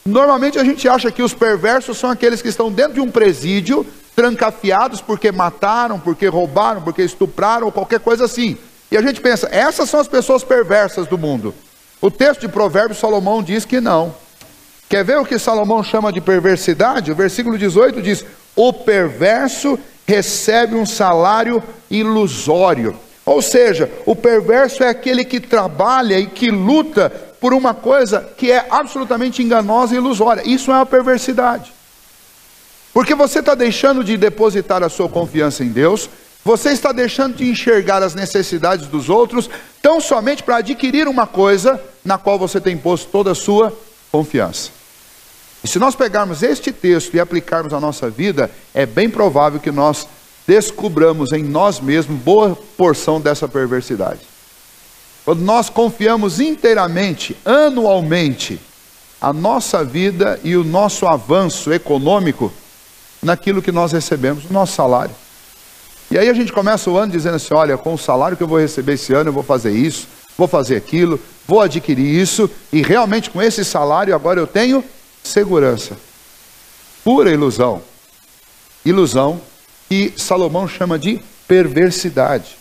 Normalmente a gente acha que os perversos são aqueles que estão dentro de um presídio, trancafiados porque mataram, porque roubaram, porque estupraram, ou qualquer coisa assim. E a gente pensa, essas são as pessoas perversas do mundo. O texto de Provérbios, Salomão diz que não. Quer ver o que Salomão chama de perversidade? O versículo 18 diz: o perverso recebe um salário ilusório. Ou seja, o perverso é aquele que trabalha e que luta por uma coisa que é absolutamente enganosa e ilusória. Isso é uma perversidade. Porque você está deixando de depositar a sua confiança em Deus, você está deixando de enxergar as necessidades dos outros, tão somente para adquirir uma coisa na qual você tem posto toda a sua confiança. E se nós pegarmos este texto e aplicarmos à nossa vida, é bem provável que nós descubramos em nós mesmos boa porção dessa perversidade. Quando nós confiamos inteiramente, anualmente, a nossa vida e o nosso avanço econômico naquilo que nós recebemos, o nosso salário. E aí a gente começa o ano dizendo assim, olha, com o salário que eu vou receber esse ano, eu vou fazer isso, vou fazer aquilo, vou adquirir isso, e realmente com esse salário agora eu tenho segurança. Pura ilusão. Ilusão que Salomão chama de perversidade.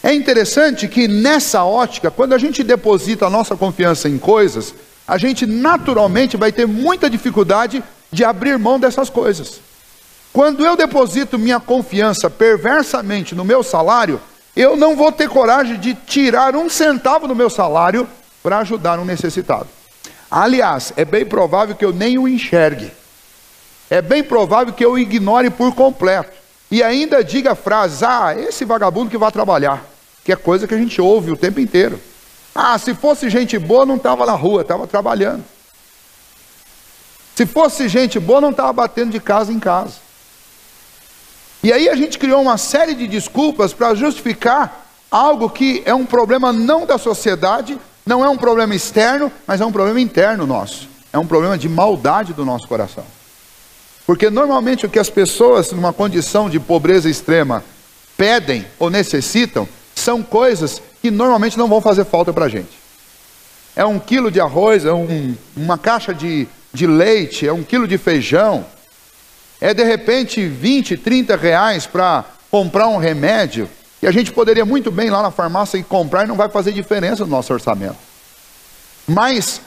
É interessante que nessa ótica, quando a gente deposita a nossa confiança em coisas, a gente naturalmente vai ter muita dificuldade de abrir mão dessas coisas. Quando eu deposito minha confiança perversamente no meu salário, eu não vou ter coragem de tirar um centavo do meu salário para ajudar um necessitado. Aliás, é bem provável que eu nem o enxergue. É bem provável que eu o ignore por completo. E ainda diga frases, esse vagabundo que vai trabalhar. Que é coisa que a gente ouve o tempo inteiro. Se fosse gente boa não estava na rua, estava trabalhando. Se fosse gente boa não estava batendo de casa em casa. E aí a gente criou uma série de desculpas para justificar algo que é um problema não da sociedade, não é um problema externo, mas é um problema interno nosso. É um problema de maldade do nosso coração. Porque normalmente o que as pessoas numa condição de pobreza extrema pedem ou necessitam são coisas que normalmente não vão fazer falta para a gente. É 1 quilo de arroz, é uma caixa de leite, é 1 quilo de feijão, é de repente 20, 30 reais para comprar um remédio, que a gente poderia muito bem ir lá na farmácia e comprar e não vai fazer diferença no nosso orçamento. Mas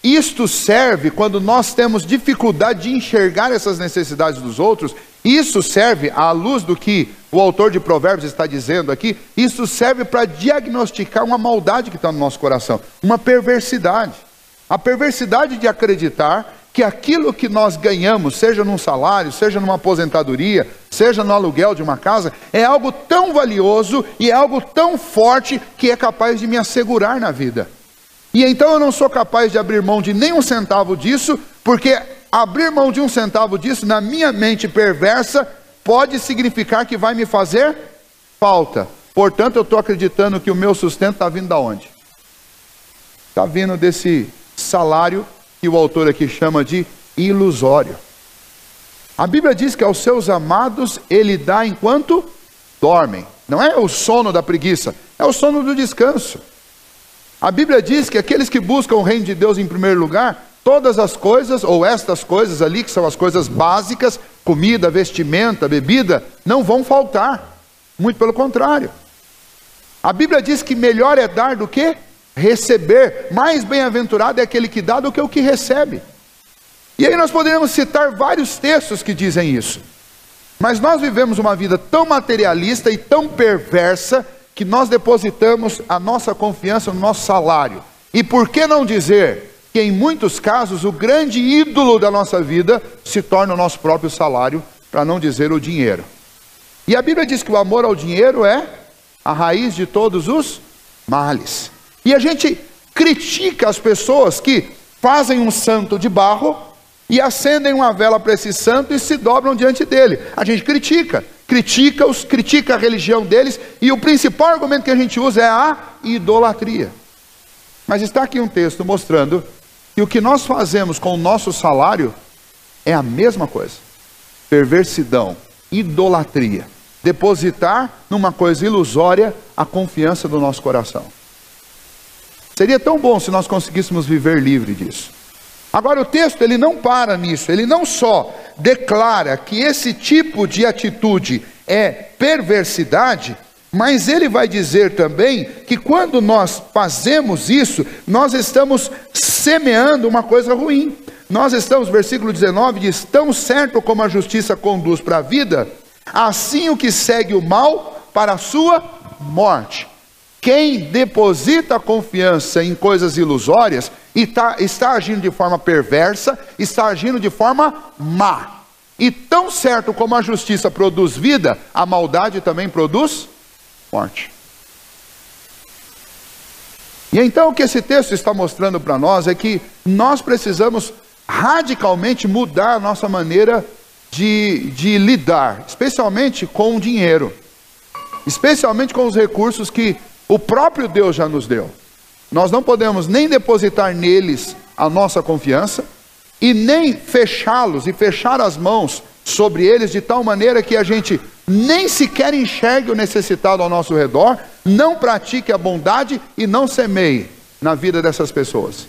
isto serve quando nós temos dificuldade de enxergar essas necessidades dos outros. Isso serve, à luz do que o autor de Provérbios está dizendo aqui, isso serve para diagnosticar uma maldade que está no nosso coração, uma perversidade. A perversidade de acreditar que aquilo que nós ganhamos, seja num salário, seja numa aposentadoria, seja no aluguel de uma casa, é algo tão valioso e é algo tão forte que é capaz de me assegurar na vida. E então eu não sou capaz de abrir mão de nem um centavo disso, porque abrir mão de um centavo disso, na minha mente perversa, pode significar que vai me fazer falta. Portanto, eu estou acreditando que o meu sustento está vindo da onde? Está vindo desse salário que o autor aqui chama de ilusório. A Bíblia diz que aos seus amados ele dá enquanto dormem. Não é o sono da preguiça, é o sono do descanso. A Bíblia diz que aqueles que buscam o reino de Deus em primeiro lugar, todas as coisas, ou estas coisas ali, que são as coisas básicas, comida, vestimenta, bebida, não vão faltar. Muito pelo contrário. A Bíblia diz que melhor é dar do que receber. Mais bem-aventurado é aquele que dá do que o que recebe. E aí nós poderíamos citar vários textos que dizem isso. Mas nós vivemos uma vida tão materialista e tão perversa que nós depositamos a nossa confiança no nosso salário. E por que não dizer que em muitos casos o grande ídolo da nossa vida se torna o nosso próprio salário, para não dizer o dinheiro. E a Bíblia diz que o amor ao dinheiro é a raiz de todos os males. E a gente critica as pessoas que fazem um santo de barro e acendem uma vela para esse santo e se dobram diante dele. A gente critica-os, critica a religião deles, e o principal argumento que a gente usa é a idolatria. Mas está aqui um texto mostrando que o que nós fazemos com o nosso salário é a mesma coisa. Perversidão, idolatria. Depositar numa coisa ilusória a confiança do nosso coração. Seria tão bom se nós conseguíssemos viver livre disso. Agora o texto ele não para nisso, ele não só declara que esse tipo de atitude é perversidade, mas ele vai dizer também que quando nós fazemos isso, nós estamos semeando uma coisa ruim. Nós estamos, versículo 19 diz: tão certo como a justiça conduz para a vida, assim o que segue o mal para a sua morte. Quem deposita confiança em coisas ilusórias está agindo de forma perversa, está agindo de forma má. E tão certo como a justiça produz vida, a maldade também produz morte. E então o que esse texto está mostrando para nós é que nós precisamos radicalmente mudar a nossa maneira de lidar, especialmente com o dinheiro, especialmente com os recursos que o próprio Deus já nos deu. Nós não podemos nem depositar neles a nossa confiança e nem fechá-los e fechar as mãos sobre eles de tal maneira que a gente nem sequer enxergue o necessitado ao nosso redor, não pratique a bondade e não semeie na vida dessas pessoas.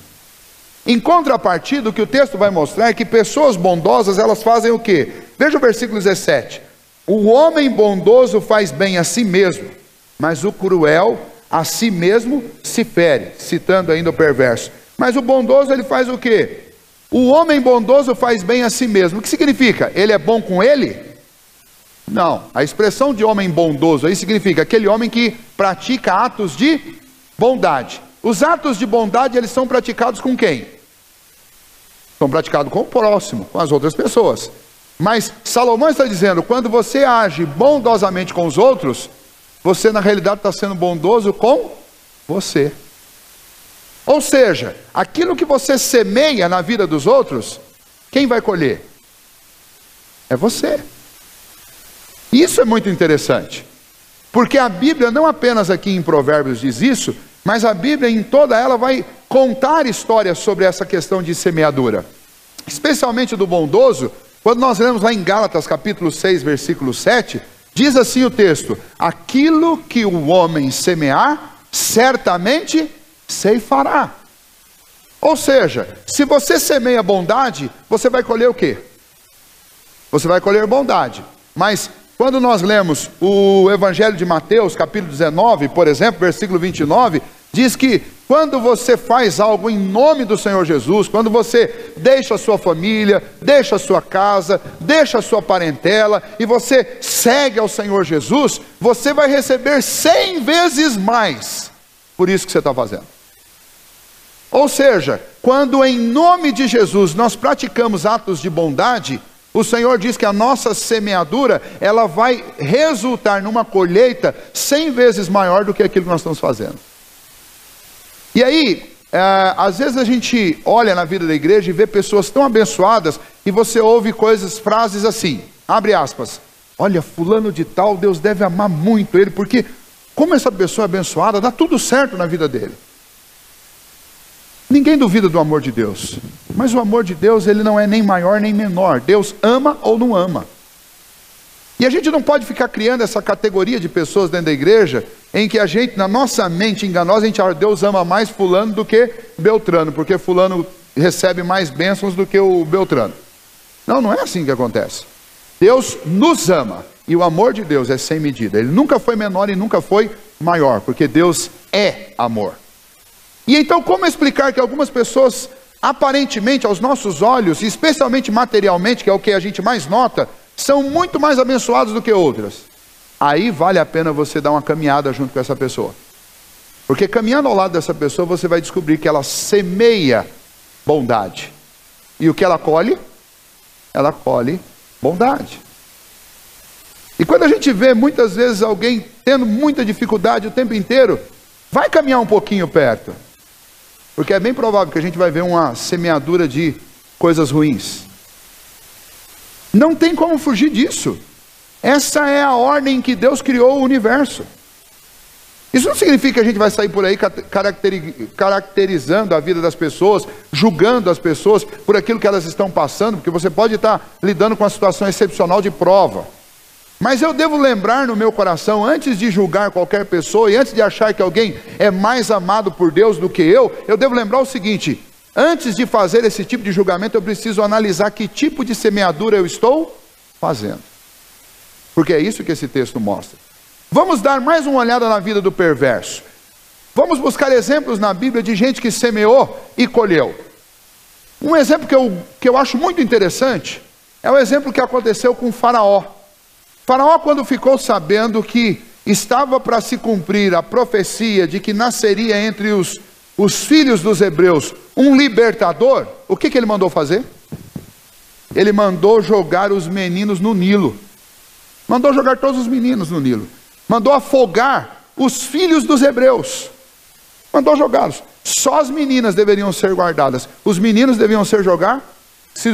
Em contrapartida, o que o texto vai mostrar é que pessoas bondosas, elas fazem o quê? Veja o versículo 17. O homem bondoso faz bem a si mesmo, mas o cruel a si mesmo se fere, citando ainda o perverso. Mas o bondoso, ele faz o quê? O homem bondoso faz bem a si mesmo. O que significa? Ele é bom com ele? Não. A expressão de homem bondoso aí significa aquele homem que pratica atos de bondade. Os atos de bondade, eles são praticados com quem? São praticados com o próximo, com as outras pessoas. Mas Salomão está dizendo, quando você age bondosamente com os outros, você na realidade está sendo bondoso com você. Ou seja, aquilo que você semeia na vida dos outros, quem vai colher? É você. Isso é muito interessante, porque a Bíblia não apenas aqui em Provérbios diz isso, mas a Bíblia em toda ela vai contar histórias sobre essa questão de semeadura, especialmente do bondoso. Quando nós lemos lá em Gálatas capítulo 6, versículo 7, diz assim o texto: aquilo que o homem semear, certamente ceifará. Ou seja, se você semeia bondade, você vai colher o quê? Você vai colher bondade. Mas quando nós lemos o Evangelho de Mateus, capítulo 19, por exemplo, versículo 29, diz que quando você faz algo em nome do Senhor Jesus, quando você deixa a sua família, deixa a sua casa, deixa a sua parentela, e você segue ao Senhor Jesus, você vai receber 100 vezes mais por isso que você está fazendo. Ou seja, quando em nome de Jesus nós praticamos atos de bondade, o Senhor diz que a nossa semeadura, ela vai resultar numa colheita 100 vezes maior do que aquilo que nós estamos fazendo. E aí, às vezes a gente olha na vida da igreja e vê pessoas tão abençoadas, e você ouve frases assim, abre aspas, olha, fulano de tal, Deus deve amar muito ele, porque como essa pessoa é abençoada, dá tudo certo na vida dele. Ninguém duvida do amor de Deus, mas o amor de Deus, ele não é nem maior nem menor. Deus ama ou não ama. E a gente não pode ficar criando essa categoria de pessoas dentro da igreja, em que a gente, na nossa mente enganosa, a gente acha, Deus ama mais fulano do que Beltrano, porque fulano recebe mais bênçãos do que o Beltrano. Não, não é assim que acontece. Deus nos ama, e o amor de Deus é sem medida. Ele nunca foi menor e nunca foi maior, porque Deus é amor. E então, como explicar que algumas pessoas, aparentemente, aos nossos olhos, especialmente materialmente, que é o que a gente mais nota, são muito mais abençoados do que outras? Aí vale a pena você dar uma caminhada junto com essa pessoa. Porque caminhando ao lado dessa pessoa, você vai descobrir que ela semeia bondade. E o que ela colhe? Ela colhe bondade. E quando a gente vê muitas vezes alguém tendo muita dificuldade o tempo inteiro, vai caminhar um pouquinho perto. Porque é bem provável que a gente vai ver uma semeadura de coisas ruins. Não tem como fugir disso. Essa é a ordem que Deus criou o universo. Isso não significa que a gente vai sair por aí caracterizando a vida das pessoas, julgando as pessoas por aquilo que elas estão passando, porque você pode estar lidando com uma situação excepcional de prova. Mas eu devo lembrar no meu coração, antes de julgar qualquer pessoa, e antes de achar que alguém é mais amado por Deus do que eu devo lembrar o seguinte, antes de fazer esse tipo de julgamento, eu preciso analisar que tipo de semeadura eu estou fazendo. Porque é isso que esse texto mostra. Vamos dar mais uma olhada na vida do perverso. Vamos buscar exemplos na Bíblia de gente que semeou e colheu. Um exemplo que eu acho muito interessante é o exemplo que aconteceu com Faraó. Faraó, quando ficou sabendo que estava para se cumprir a profecia de que nasceria entre os filhos dos hebreus um libertador, o que ele mandou fazer? Ele mandou jogar os meninos no Nilo. Mandou jogar todos os meninos no Nilo. Mandou afogar os filhos dos hebreus. Mandou jogá-los. Só as meninas deveriam ser guardadas. Os meninos deviam sido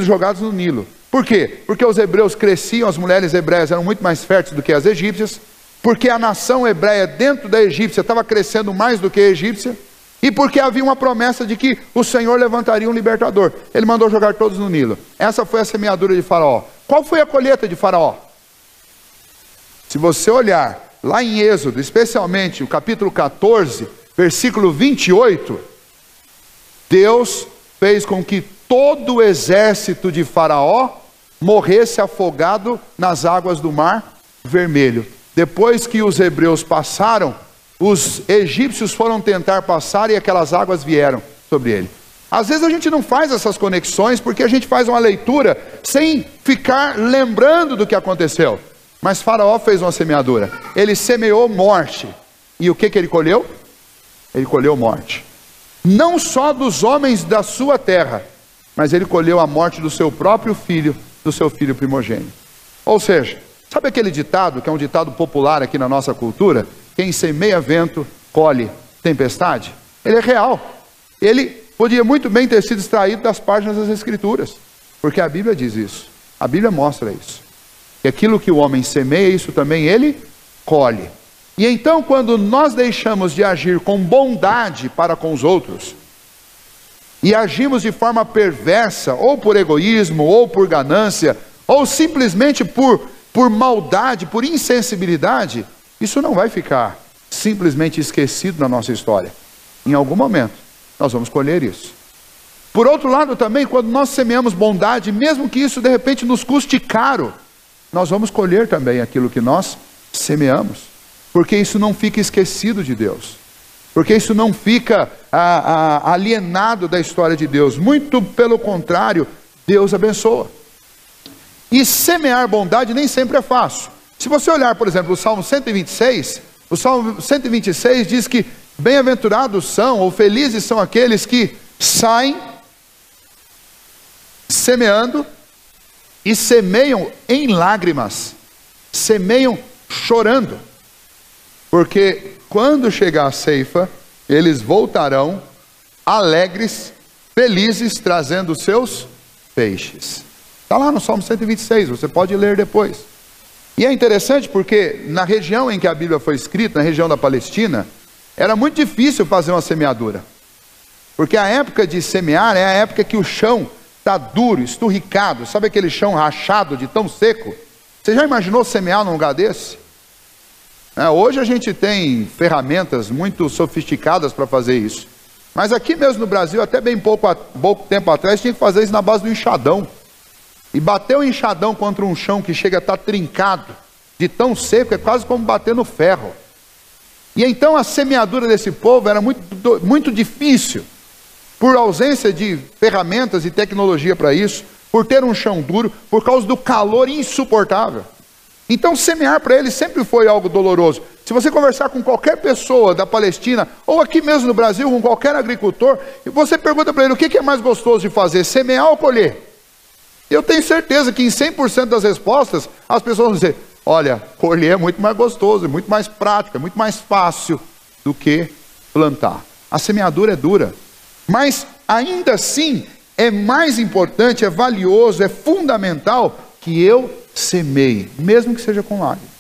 jogados no Nilo. Por quê? Porque os hebreus cresciam, as mulheres hebreias eram muito mais férteis do que as egípcias. Porque a nação hebreia dentro da egípcia estava crescendo mais do que a egípcia. E porque havia uma promessa de que o Senhor levantaria um libertador. Ele mandou jogar todos no Nilo. Essa foi a semeadura de Faraó. Qual foi a colheita de Faraó? Se você olhar lá em Êxodo, especialmente o capítulo 14, versículo 28, Deus fez com que todo o exército de Faraó morresse afogado nas águas do Mar Vermelho. Depois que os hebreus passaram, os egípcios foram tentar passar e aquelas águas vieram sobre ele. Às vezes a gente não faz essas conexões porque a gente faz uma leitura sem ficar lembrando do que aconteceu. Mas Faraó fez uma semeadura. Ele semeou morte. E o que ele colheu? Ele colheu morte. Não só dos homens da sua terra, mas ele colheu a morte do seu próprio filho, do seu filho primogênito. Ou seja, sabe aquele ditado, que é um ditado popular aqui na nossa cultura? Quem semeia vento, colhe tempestade. Ele é real. Ele podia muito bem ter sido extraído das páginas das Escrituras, porque a Bíblia diz isso. A Bíblia mostra isso. Que aquilo que o homem semeia, isso também ele colhe. E então, quando nós deixamos de agir com bondade para com os outros, e agimos de forma perversa, ou por egoísmo, ou por ganância, ou simplesmente por maldade, por insensibilidade, isso não vai ficar simplesmente esquecido na nossa história. Em algum momento, nós vamos colher isso. Por outro lado também, quando nós semeamos bondade, mesmo que isso de repente nos custe caro, nós vamos colher também aquilo que nós semeamos. Porque isso não fica esquecido de Deus. Porque isso não fica alienado da história de Deus. Muito pelo contrário, Deus abençoa. E semear bondade nem sempre é fácil. Se você olhar, por exemplo, o Salmo 126, o Salmo 126 diz que bem-aventurados são, ou felizes são aqueles que saem semeando e semeiam em lágrimas, semeiam chorando, porque quando chegar a ceifa, eles voltarão alegres, felizes, trazendo seus feixes. Está lá no Salmo 126, você pode ler depois. E é interessante porque na região em que a Bíblia foi escrita, na região da Palestina, era muito difícil fazer uma semeadura, porque a época de semear é a época que o chão está duro, esturricado, sabe aquele chão rachado de tão seco? Você já imaginou semear num lugar desse? Hoje a gente tem ferramentas muito sofisticadas para fazer isso, mas aqui mesmo no Brasil, até bem pouco tempo atrás, tinha que fazer isso na base do enxadão, e bater o enxadão contra um chão que chega a estar trincado, de tão seco, é quase como bater no ferro. E então a semeadura desse povo era muito difícil, por ausência de ferramentas e tecnologia para isso, por ter um chão duro, por causa do calor insuportável. Então semear para eles sempre foi algo doloroso. Se você conversar com qualquer pessoa da Palestina, ou aqui mesmo no Brasil, com qualquer agricultor, e você pergunta para ele o que é mais gostoso de fazer, semear ou colher? Eu tenho certeza que em 100% das respostas, as pessoas vão dizer, olha, colher é muito mais gostoso, é muito mais prático, é muito mais fácil do que plantar. A semeadura é dura. Mas ainda assim, é mais importante, é valioso, é fundamental que eu semeie, mesmo que seja com lágrimas.